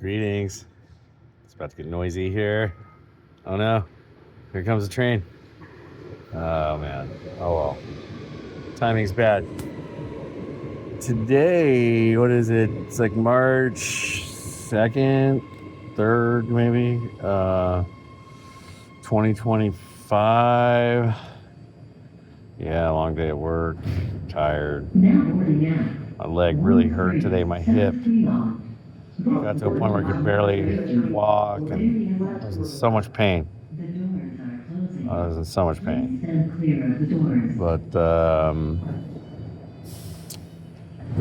Greetings. It's about to get noisy here. Oh no. Here comes the train. Oh man. Oh well. Timing's bad. Today, what is it? It's like March 2nd, 3rd maybe. 2025. Yeah, long day at work. Tired. My leg really hurt today, my hip. Got to a point where I could barely walk and I was in so much pain. But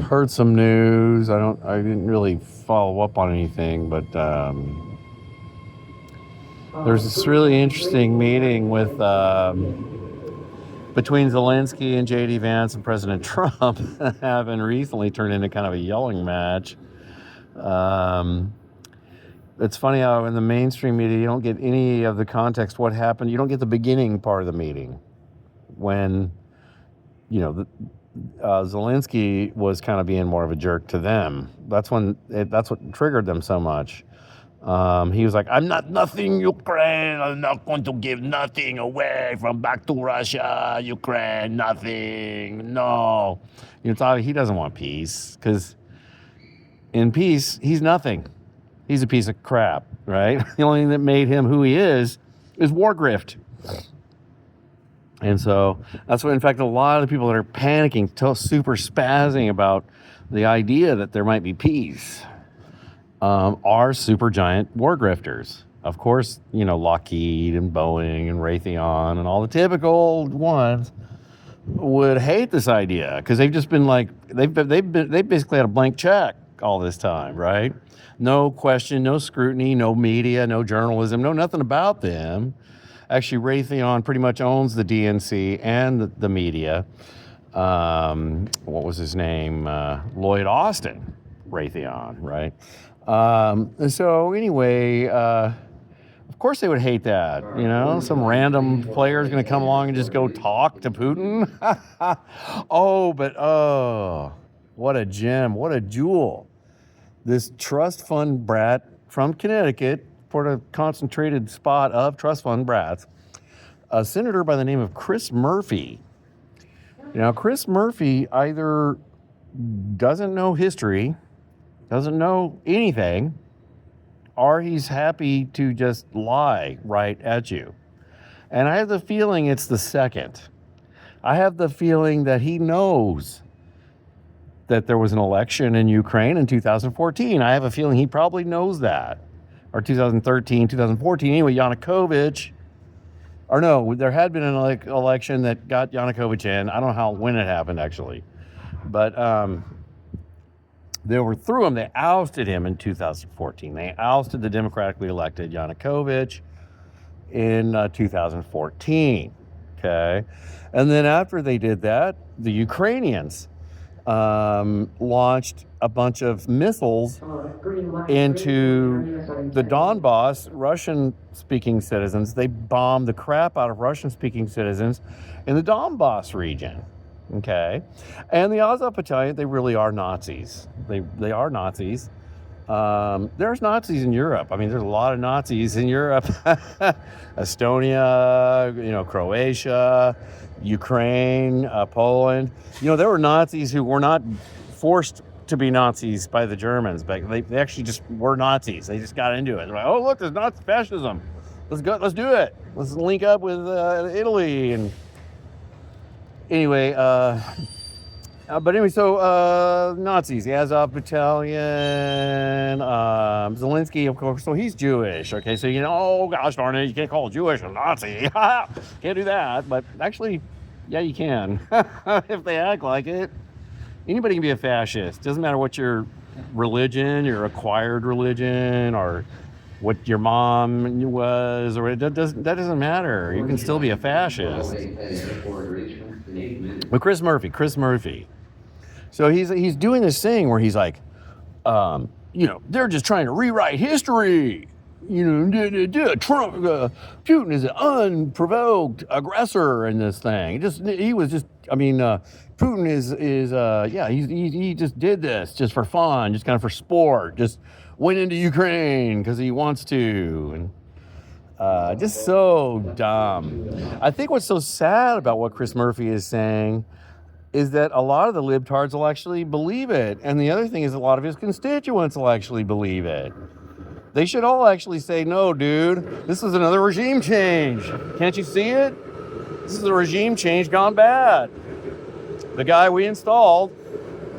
heard some news. I didn't really follow up on anything, but there's this really interesting meeting with between Zensky and J.D. Vance and President Trump having recently turned into kind of a yelling match. It's funny how in the mainstream media you don't get any of the context what happened. You don't get the beginning part of the meeting when, Zensky was kind of being more of a jerk to them. That's what triggered them so much. He was like, "I'm not nothing, Ukraine. I'm not going to give nothing away from back to Russia, Ukraine, nothing. No." It's obvious he doesn't want peace because in peace, he's nothing. He's a piece of crap, right? The only thing that made him who he is war grift. And so that's what, in fact, a lot of the people that are panicking, super spazzing about the idea that there might be peace are super giant war grifters. Of course, Lockheed and Boeing and Raytheon and all the typical ones would hate this idea because they've just been like, they basically had a blank check all this time, right? No question, no scrutiny, no media, no journalism, no nothing about them. Actually, Raytheon pretty much owns the DNC and the media. What was his name? Lloyd Austin, Raytheon, right? So anyway, of course they would hate that. Some random player is going to come along and just go talk to Putin. What a gem, what a jewel. This trust fund brat from Connecticut, for a concentrated spot of trust fund brats, a senator by the name of Chris Murphy. Chris Murphy either doesn't know history, doesn't know anything, or he's happy to just lie right at you. And I have the feeling it's the second. I have the feeling that he knows that there was an election in Ukraine in 2014. I have a feeling he probably knows that. Or 2013, 2014. Anyway, Yanukovych, or no, there had been an election that got Yanukovych in. I don't know when it happened, actually. But they overthrew him. They ousted him in 2014. They ousted the democratically elected Yanukovych in 2014. Okay? And then after they did that, the Ukrainians launched a bunch of missiles into the Donbass, Russian-speaking citizens. They bombed the crap out of Russian-speaking citizens in the Donbass region, okay? And the Azov Battalion, they really are Nazis. They are Nazis. There's Nazis in Europe. I mean, there's a lot of Nazis in Europe. Estonia, Croatia, Ukraine, Poland. There were Nazis who were not forced to be Nazis by the Germans, but they actually just were Nazis. They just got into it. They're like, oh, look, there's Nazi fascism. Let's do it. Let's link up with Italy. And anyway, so Nazis, the Azov Battalion, Zensky, of course, so he's Jewish, okay? So, oh, gosh darn it, you can't call a Jewish a Nazi. Can't do that, but actually, yeah, you can, if they act like it. Anybody can be a fascist. Doesn't matter what your religion, your acquired religion, or what your mom was, or that doesn't matter. You can still be a fascist. But Chris Murphy. So he's doing this thing where he's like, they're just trying to rewrite history. Trump, Putin is an unprovoked aggressor in this thing. Putin he just did this just for fun, just kind of for sport, just went into Ukraine because he wants to, and just so dumb. I think what's so sad about what Chris Murphy is saying is that a lot of the libtards will actually believe it. And the other thing is a lot of his constituents will actually believe it. They should all actually say, no, dude, this is another regime change. Can't you see it? This is a regime change gone bad. The guy we installed.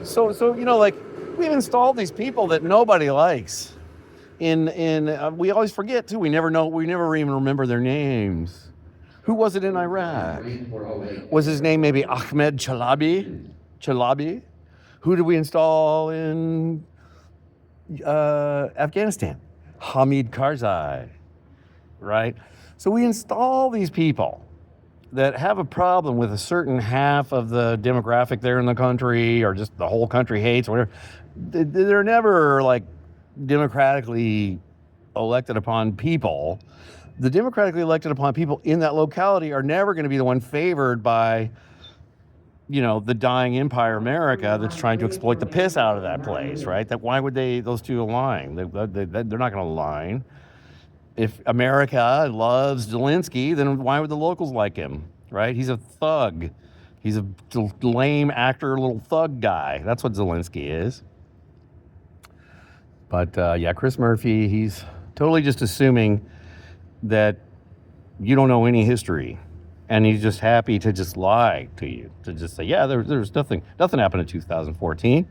So we've installed these people that nobody likes. We always forget too. We never even remember their names. Who was it in Iraq? Was his name maybe Ahmed Chalabi? Who did we install in Afghanistan? Hamid Karzai, right? So we install these people that have a problem with a certain half of the demographic there in the country, or just the whole country hates, or whatever. They're never like democratically elected upon people. The democratically elected upon people in that locality are never going to be the one favored by, the dying empire America that's trying to exploit the piss out of that place, right? Why would those two align? They're not going to align. If America loves Zensky, then why would the locals like him, right? He's a thug. He's a lame actor, little thug guy. That's what Zensky is. But Chris Murphy, he's totally just assuming that you don't know any history, and he's just happy to just lie to you, to just say, there's nothing happened in 2014,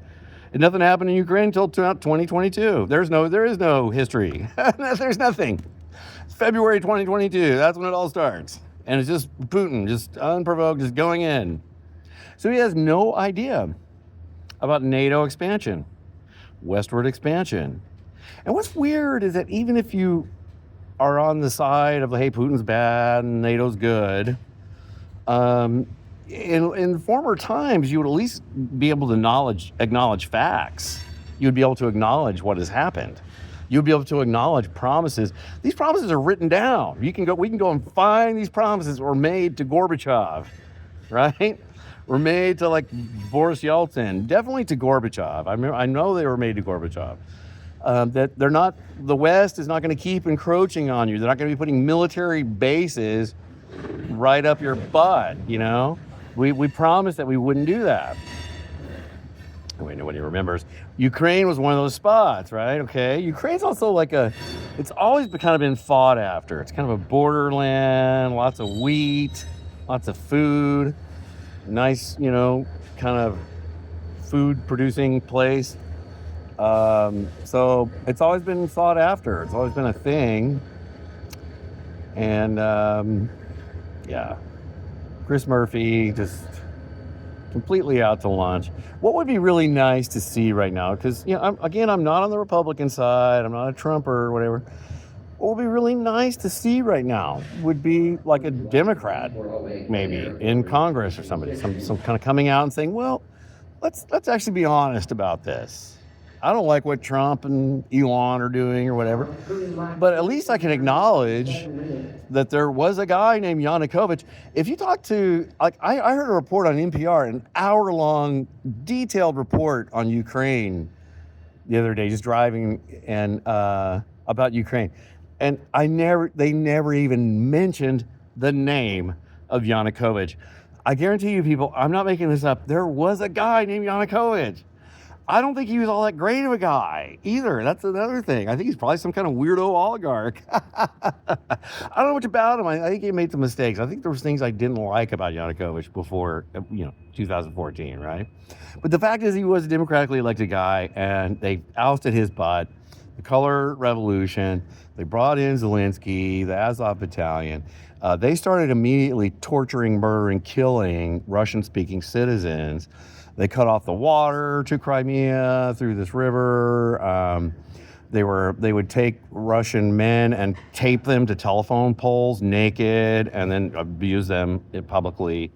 and nothing happened in Ukraine until 2022. There is no history. There's nothing. It's February 2022. That's when it all starts, and it's just Putin, just unprovoked, just going in. So he has no idea about NATO expansion, westward expansion. And what's weird is that even if you are on the side of, hey, Putin's bad and NATO's good, in former times, you would at least be able to acknowledge facts. You'd be able to acknowledge what has happened. You'd be able to acknowledge promises. These promises are written down. We can go and find these promises that were made to Gorbachev, right? Were made to like Boris Yeltsin, definitely to Gorbachev. I know they were made to Gorbachev. That the West is not going to keep encroaching on you. They're not going to be putting military bases right up your butt, We promised that we wouldn't do that. Nobody remembers. Ukraine was one of those spots, right? Okay. Ukraine's also it's always been fought after. It's kind of a borderland, lots of wheat, lots of food, nice, kind of food producing place. So it's always been sought after. It's always been a thing. And Chris Murphy just completely out to lunch. What would be really nice to see right now, because I'm not on the Republican side, I'm not a Trumper or whatever. What would be really nice to see right now would be like a Democrat, maybe in Congress or somebody, some kind of coming out and saying, well, let's actually be honest about this. I don't like what Trump and Elon are doing or whatever, but at least I can acknowledge that there was a guy named Yanukovych. If you talk to, I heard a report on NPR, an hour-long, detailed report on Ukraine the other day, just driving and about Ukraine, and they never even mentioned the name of Yanukovych. I guarantee you, people, I'm not making this up. There was a guy named Yanukovych. I don't think he was all that great of a guy either. That's another thing. I think he's probably some kind of weirdo oligarch. I don't know much about him. I think he made some mistakes. I think there was things I didn't like about Yanukovych before, 2014, right? But the fact is he was a democratically elected guy, and they ousted his butt. The Color Revolution. They brought in Zensky, the Azov Battalion. They started immediately torturing, murdering, killing Russian-speaking citizens. They cut off the water to Crimea through this river. They would take Russian men and tape them to telephone poles naked, and then abuse them publicly.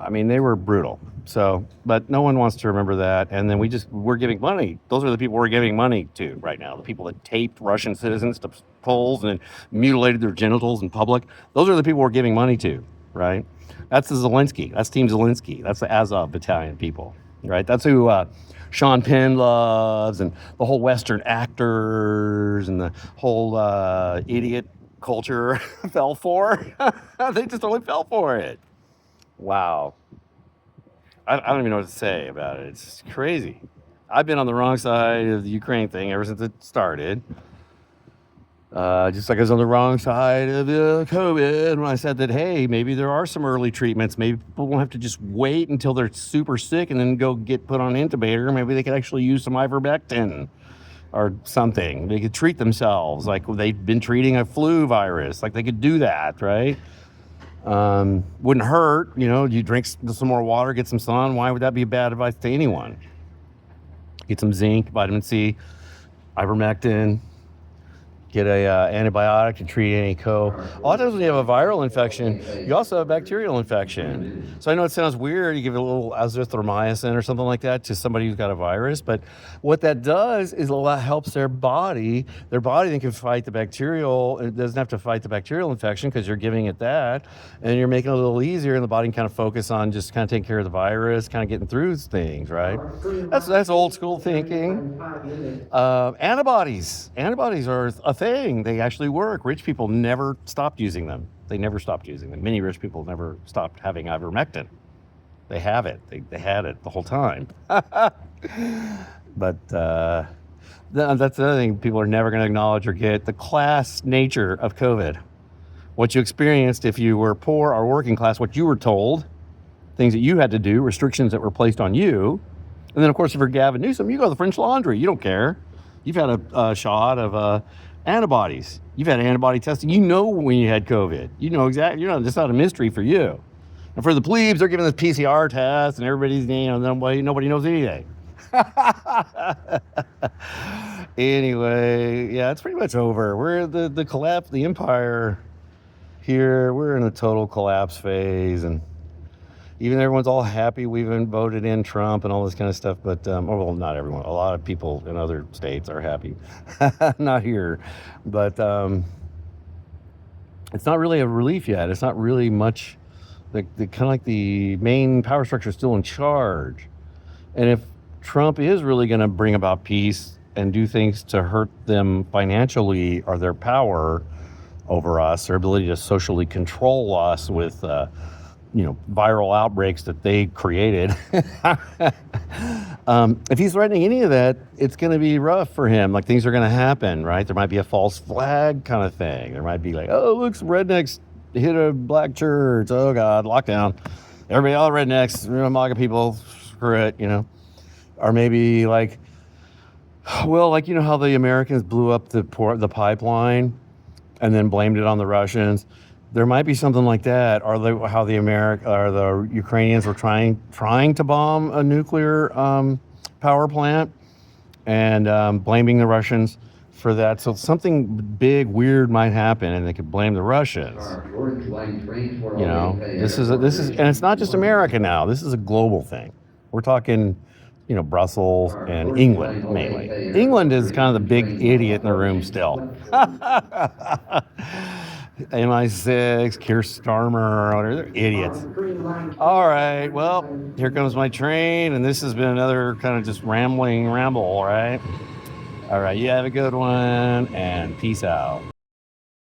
I mean, they were brutal. So, but no one wants to remember that. And then we're giving money. Those are the people we're giving money to right now. The people that taped Russian citizens to polls and then mutilated their genitals in public. Those are the people we're giving money to, right? That's the Zelensky. That's Team Zelensky. That's the Azov battalion people, right? That's who Sean Penn loves, and the whole Western actors and the whole idiot culture fell for. They just totally fell for it. Wow. I don't even know what to say about it. It's crazy. I've been on the wrong side of the Ukraine thing ever since it started. Just like I was on the wrong side of the COVID when I said that, hey, maybe there are some early treatments. Maybe people won't have to just wait until they're super sick and then go get put on an intubator. Maybe they could actually use some ivermectin or something. They could treat themselves like they've been treating a flu virus. Like they could do that, right? Wouldn't hurt. You drink some more water, get some sun. Why would that be bad advice to anyone? Get some zinc, vitamin C, ivermectin. Get a antibiotic to treat any A lot of times when you have a viral infection, you also have a bacterial infection. So I know it sounds weird. You give a little azithromycin or something like that to somebody who's got a virus, but what that does is helps their body. Their body then can fight the bacterial. It doesn't have to fight the bacterial infection because you're giving it that, and you're making it a little easier, and the body can kind of focus on just kind of taking care of the virus, kind of getting through things, right? That's old school thinking. Antibodies are a thing. They actually work. Rich people never stopped using them. They never stopped using them. Many rich people never stopped having ivermectin. They have it. They had it the whole time. But that's the other thing people are never going to acknowledge or get: the class nature of COVID. What you experienced if you were poor or working class, what you were told, things that you had to do, restrictions that were placed on you. And then, of course, if you're Gavin Newsom, you go to the French Laundry. You don't care. You've had a shot of antibodies. You've had antibody testing. You know when you had COVID. You know exactly. It's not a mystery for you. And for the plebes, they're giving this PCR test, and everybody's nobody knows anything. Anyway, yeah, it's pretty much over. We're the collapse, the empire here. We're in a total collapse phase, and even everyone's all happy we've been voted in Trump and all this kind of stuff, but well, not everyone. A lot of people in other states are happy. Not here, but it's not really a relief yet. It's not really much. The kind of like the main power structure is still in charge, and if Trump is really going to bring about peace and do things to hurt them financially or their power over us, their ability to socially control us with viral outbreaks that they created. If he's threatening any of that, it's going to be rough for him. Like, things are going to happen, right? There might be a false flag kind of thing. There might be like, oh, look, some rednecks hit a black church. Oh, God, lockdown. Everybody, all the rednecks, MAGA people, screw it, Or maybe like, well, like, how the Americans blew up the pipeline and then blamed it on the Russians. There might be something like that, or how the Ukrainians were trying to bomb a nuclear power plant and blaming the Russians for that. So something big, weird might happen, and they could blame the Russians. This is, and it's not just America now. This is a global thing. We're talking, Brussels and England mainly. England is kind of the big idiot in the room still. MI6, Keir Starmer, whatever, they're idiots. All right, well, here comes my train, and this has been another kind of just ramble, right? All right, you have a good one, and peace out.